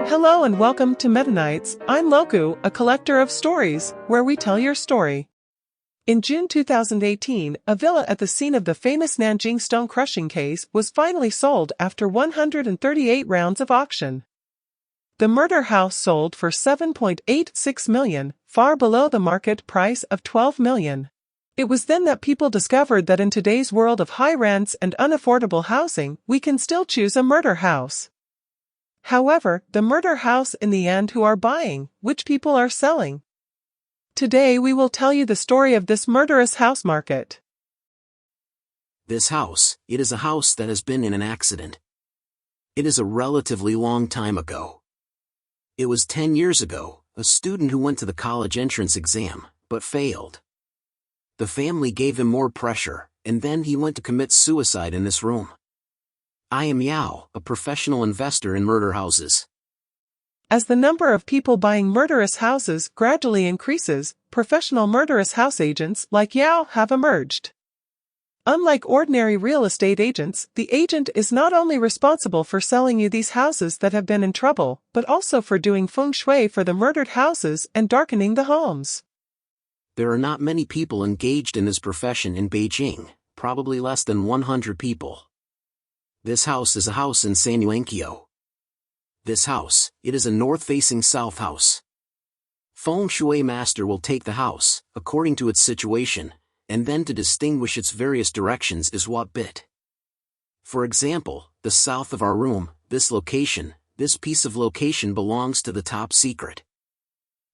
Hello and welcome to MetaNights. I'm Loku, a collector of stories, where we tell your story. In June 2018, a villa at the scene of the famous Nanjing stone crushing case was finally sold after 138 rounds of auction. The murder house sold for $7.86 million, far below the market price of $12 million. It was then that people discovered that in today's world of high rents and unaffordable housing, we can still choose a murder house. However, the murder house in the end who are buying, which people are selling. Today we will tell you the story of this murderous house market. This house, it is a house that has been in an accident. It is a relatively long time ago. It was 10 years ago, a student who went to the college entrance exam, but failed. The family gave him more pressure, and then he went to commit suicide in this room. I am Yao, a professional investor in murder houses. As the number of people buying murderous houses gradually increases, professional murderous house agents like Yao have emerged. Unlike ordinary real estate agents, the agent is not only responsible for selling you these houses that have been in trouble, but also for doing feng shui for the murdered houses and darkening the homes. There are not many people engaged in this profession in Beijing, probably less than 100 people. This house is a house in S01E04. This house, it is a north-facing south house. Feng Shui master will take the house, according to its situation, and then to distinguish its various directions is what bit. For example, the south of our room, this piece of location belongs to the top secret.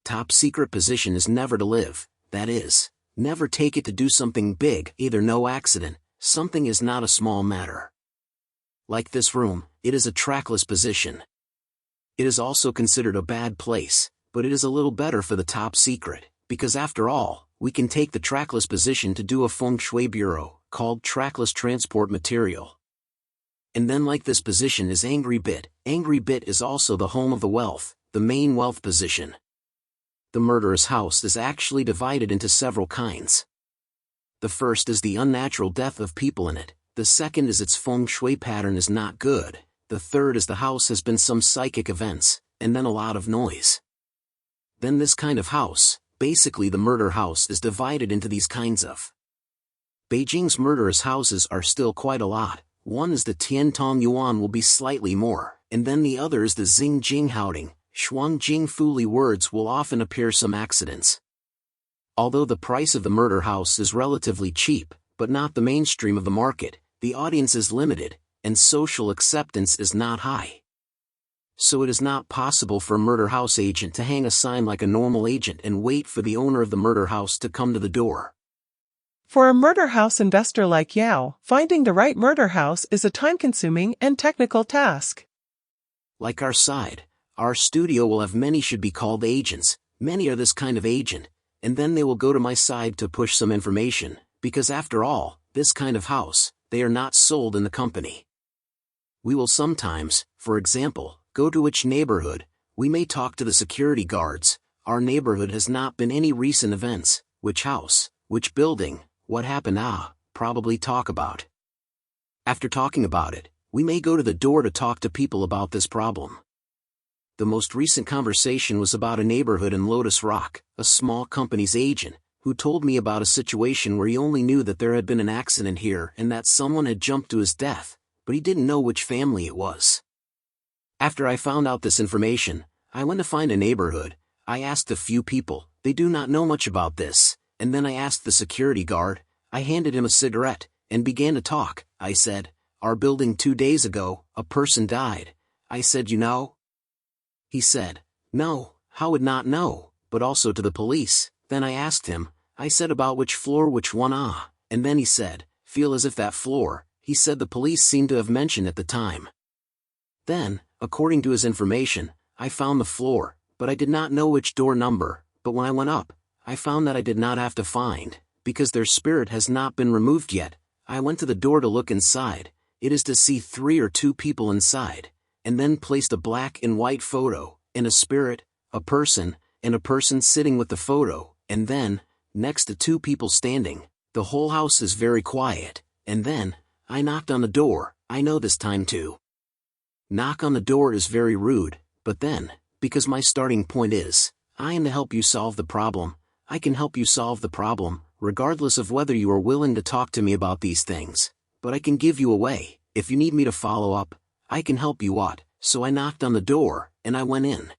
Top secret position is never to live, that is, never take it to do something big, either no accident, something is not a small matter. Like this room, it is a trackless position. It is also considered a bad place, but it is a little better for the top secret, because after all, we can take the trackless position to do a feng shui bureau, called trackless transport material. And then like this position is angry bit is also the home of the wealth, the main wealth position. The murderous house is actually divided into several kinds. The first is the unnatural death of people in it, the second is its feng shui pattern is not good, the third is the house has been some psychic events, and then a lot of noise. Then this kind of house, basically the murder house is divided into these kinds of. Beijing's murderous houses are still quite a lot, one is the Tiantong Yuan will be slightly more, and then the other is the Xingjing Haoding, Shuangjing Fuli words will often appear some accidents. Although the price of the murder house is relatively cheap, but not the mainstream of the market, the audience is limited, and social acceptance is not high. So it is not possible for a murder house agent to hang a sign like a normal agent and wait for the owner of the murder house to come to the door. For a murder house investor like Yao, finding the right murder house is a time-consuming and technical task. Like our side, our studio will have many should be called agents, many are this kind of agent, and then they will go to my side to push some information, because after all, this kind of house, they are not sold in the company. We will sometimes, for example, go to which neighborhood, we may talk to the security guards, our neighborhood has not been any recent events, which house, which building, what happened probably talk about. After talking about it, we may go to the door to talk to people about this problem. The most recent conversation was about a neighborhood in Lotus Rock, a small company's agent, who told me about a situation where he only knew that there had been an accident here and that someone had jumped to his death, but he didn't know which family it was. After I found out this information, I went to find a neighborhood, I asked a few people, they do not know much about this, and then I asked the security guard, I handed him a cigarette, and began to talk. I said, our building 2 days ago, a person died. I said, you know? He said, no, how would not know, but also to the police. Then I asked him, I said about which floor which one and then he said, feel as if that floor, he said the police seemed to have mentioned at the time. Then, according to his information, I found the floor, but I did not know which door number, but when I went up, I found that I did not have to find, because their spirit has not been removed yet. I went to the door to look inside, it is to see 3 or 2 people inside, and then placed a black and white photo, and a spirit, a person, and a person sitting with the photo, and then, next to 2 people standing, the whole house is very quiet, and then, I knocked on the door. I know this time to knock on the door is very rude, But then, because my starting point is, I am to help you solve the problem, I can help you solve the problem, regardless of whether you are willing to talk to me about these things. But I can give you a way, if you need me to follow up, I can help you out. So I knocked on the door, and I went in.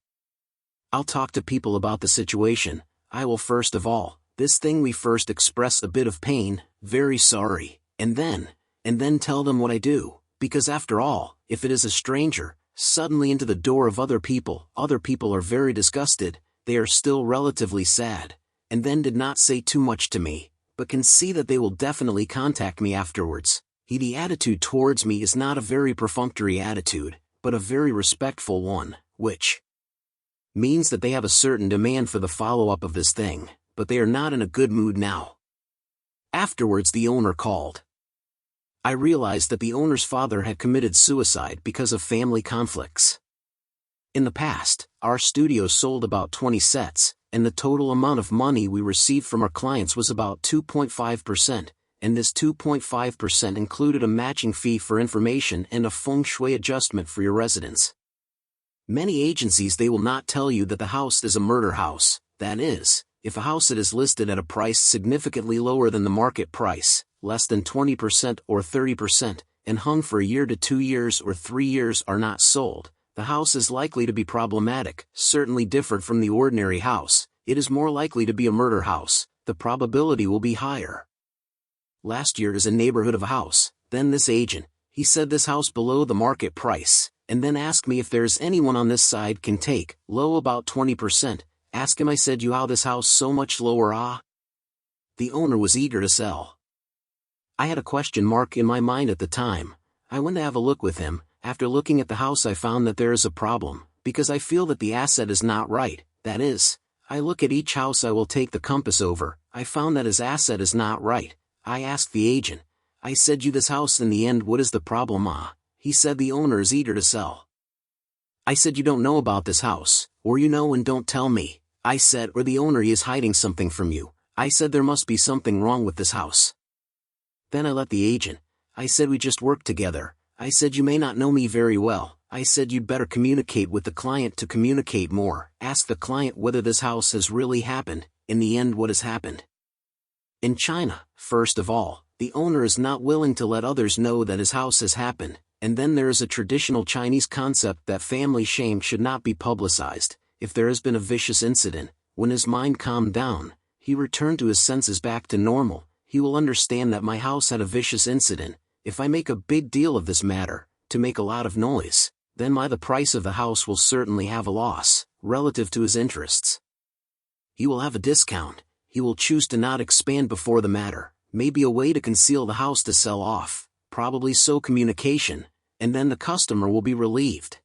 I'll talk to people about the situation. I will first of all, this thing we first express a bit of pain, very sorry, and then tell them what I do, because after all, if it is a stranger, suddenly into the door of other people are very disgusted, they are still relatively sad, and then did not say too much to me, but can see that they will definitely contact me afterwards. The attitude towards me is not a very perfunctory attitude, but a very respectful one, which means that they have a certain demand for the follow-up of this thing, but they are not in a good mood now. Afterwards the owner called. I realized that the owner's father had committed suicide because of family conflicts. In the past, our studio sold about 20 sets, and the total amount of money we received from our clients was about 2.5%, and this 2.5% included a matching fee for information and a feng shui adjustment for your residence. Many agencies, they will not tell you that the house is a murder house. That is, if a house that is listed at a price significantly lower than the market price, less than 20% or 30%, and hung for a year to 2 years or 3 years are not sold, the house is likely to be problematic, certainly different from the ordinary house. It is more likely to be a murder house. The probability will be higher. Last year is a neighborhood of a house, then this agent, he said this house below the market price, and then asked me if there's anyone on this side can take, low about 20%, ask him I said you how this house so much lower The owner was eager to sell. I had a question mark in my mind at the time. I went to have a look with him. After looking at the house I found that there is a problem, because I feel that the asset is not right, that is, I look at each house I will take the compass over, I found that his asset is not right. I asked the agent, I said you this house in the end what is the problem He said the owner is eager to sell. I said you don't know about this house, or you know and don't tell me. I said or the owner he is hiding something from you. I said there must be something wrong with this house. Then I let the agent. I said we just work together. I said you may not know me very well. I said you'd better communicate with the client to communicate more. Ask the client whether this house has really happened, in the end what has happened. In China, first of all, the owner is not willing to let others know that his house has happened, and then there is a traditional Chinese concept that family shame should not be publicized. If there has been a vicious incident, when his mind calmed down, he returned to his senses back to normal, he will understand that my house had a vicious incident. If I make a big deal of this matter, to make a lot of noise, then the price of the house will certainly have a loss, relative to his interests. He will have a discount, he will choose to not expand before the matter, maybe a way to conceal the house to sell off, probably so communication, and then the customer will be relieved.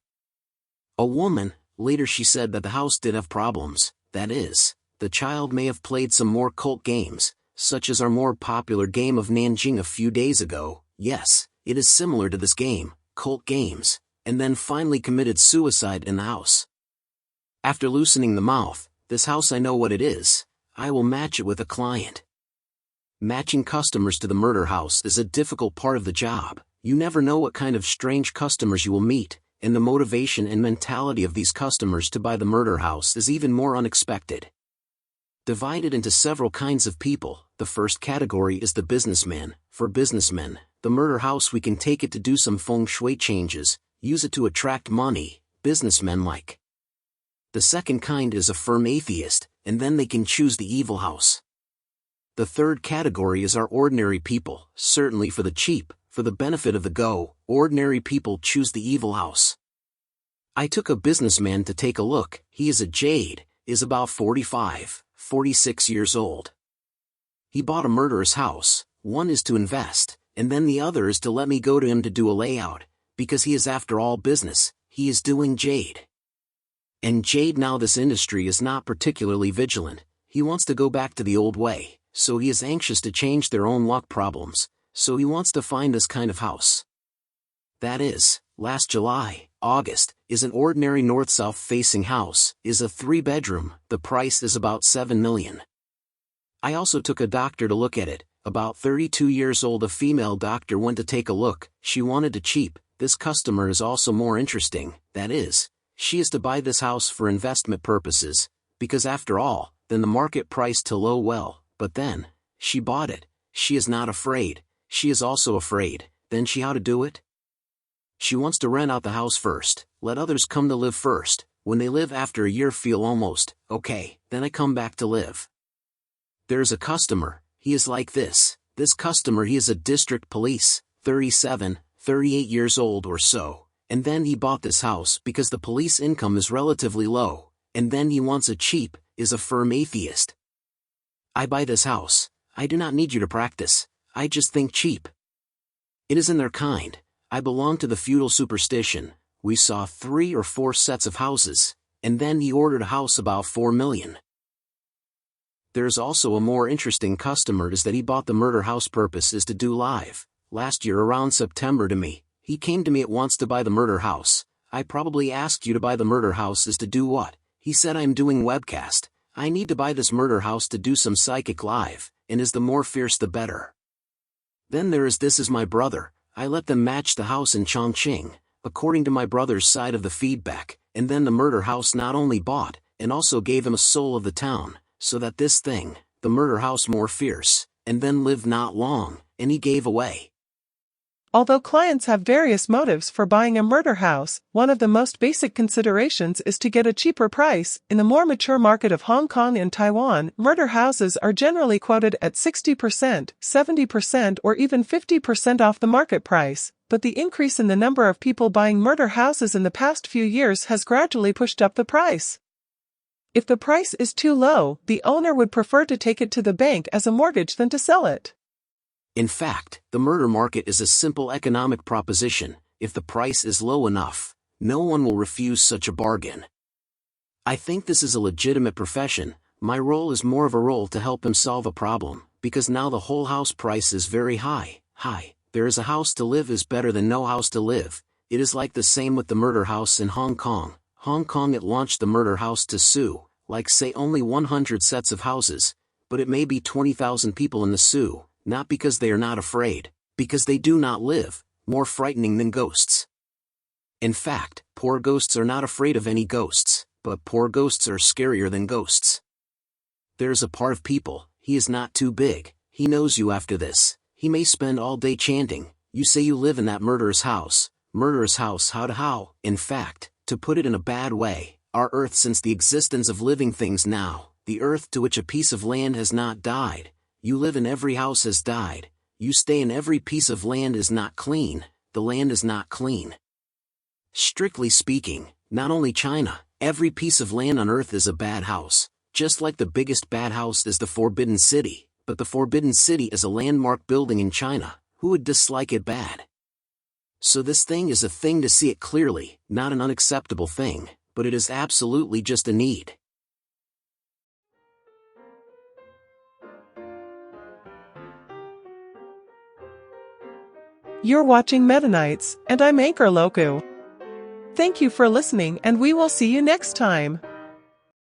A woman, later she said that the house did have problems, that is, the child may have played some more cult games, such as our more popular game of Nanjing a few days ago. Yes, it is similar to this game, cult games, and then finally committed suicide in the house. After loosening the mouth, this house I know what it is, I will match it with a client. Matching customers to the murder house is a difficult part of the job. You never know what kind of strange customers you will meet, and the motivation and mentality of these customers to buy the murder house is even more unexpected. Divided into several kinds of people, the first category is the businessman. For businessmen, the murder house we can take it to do some feng shui changes, use it to attract money, businessmen like. The second kind is a firm atheist, and then they can choose the evil house. The third category is our ordinary people, certainly for the cheap, for the benefit of the ordinary people choose the evil house. I took a businessman to take a look. He is a jade, is about 45, 46 years old. He bought a murderous house. One is to invest, and then the other is to let me go to him to do a layout, because he is after all business, he is doing jade. And jade now this industry is not particularly vigilant, he wants to go back to the old way, so he is anxious to change their own luck problems, so he wants to find this kind of house. That is, last July, August, is an ordinary north-south facing house, is a 3-bedroom, the price is about $7 million. I also took a doctor to look at it, about 32 years old. A female doctor went to take a look, she wanted to cheap. This customer is also more interesting, that is, She is to buy this house for investment purposes, because after all, then the market price to low well, but then, she bought it. She is not afraid, she is also afraid, then she how to do it? She wants to rent out the house first, let others come to live first, when they live after a year feel almost, okay, then I come back to live. There is a customer, he is like this customer he is a district police, 37, 38 years old or so, and then he bought this house because the police income is relatively low, and then he wants a cheap, is a firm atheist. I buy this house, I do not need you to practice, I just think cheap. It is in their kind, I belong to the feudal superstition, we saw 3 or 4 sets of houses, and then he ordered a house about 4 million. There's also a more interesting customer is that he bought the murder house purpose is to do live. Last year around September to me, he came to me at once to buy the murder house. I probably asked you to buy the murder house is to do what? He said I'm doing webcast. I need to buy this murder house to do some psychic live, and is the more fierce the better. Then there is this is my brother, I let them match the house in Chongqing, according to my brother's side of the feedback, and then the murder house not only bought, and also gave him a soul of the town, so that this thing, the murder house more fierce, and then lived not long, and he gave away. Although clients have various motives for buying a murder house, one of the most basic considerations is to get a cheaper price. In the more mature market of Hong Kong and Taiwan, murder houses are generally quoted at 60%, 70%, or even 50% off the market price, but the increase in the number of people buying murder houses in the past few years has gradually pushed up the price. If the price is too low, the owner would prefer to take it to the bank as a mortgage than to sell it. In fact, the murder market is a simple economic proposition. If the price is low enough, no one will refuse such a bargain. I think this is a legitimate profession. My role is more of a role to help him solve a problem, because now the whole house price is very high. There is a house to live is better than no house to live. It is like the same with the murder house in Hong Kong. Hong Kong it launched the murder house to sue, like say only 100 sets of houses, but it may be 20,000 people in the sue. Not because they are not afraid, because they do not live, more frightening than ghosts. In fact, poor ghosts are not afraid of any ghosts, but poor ghosts are scarier than ghosts. There's a part of people, he is not too big, he knows you after this, he may spend all day chanting, you say you live in that murderous house how? In fact, to put it in a bad way, our earth since the existence of living things now, the earth to which a piece of land has not died, you live in every house has died, you stay in every piece of land is not clean, the land is not clean. Strictly speaking, not only China, every piece of land on earth is a bad house, just like the biggest bad house is the Forbidden City, but the Forbidden City is a landmark building in China, who would dislike it bad? So this thing is a thing to see it clearly, not an unacceptable thing, but it is absolutely just a need. You're watching MetaNights, and I'm Anchor Loku. Thank you for listening, and we will see you next time.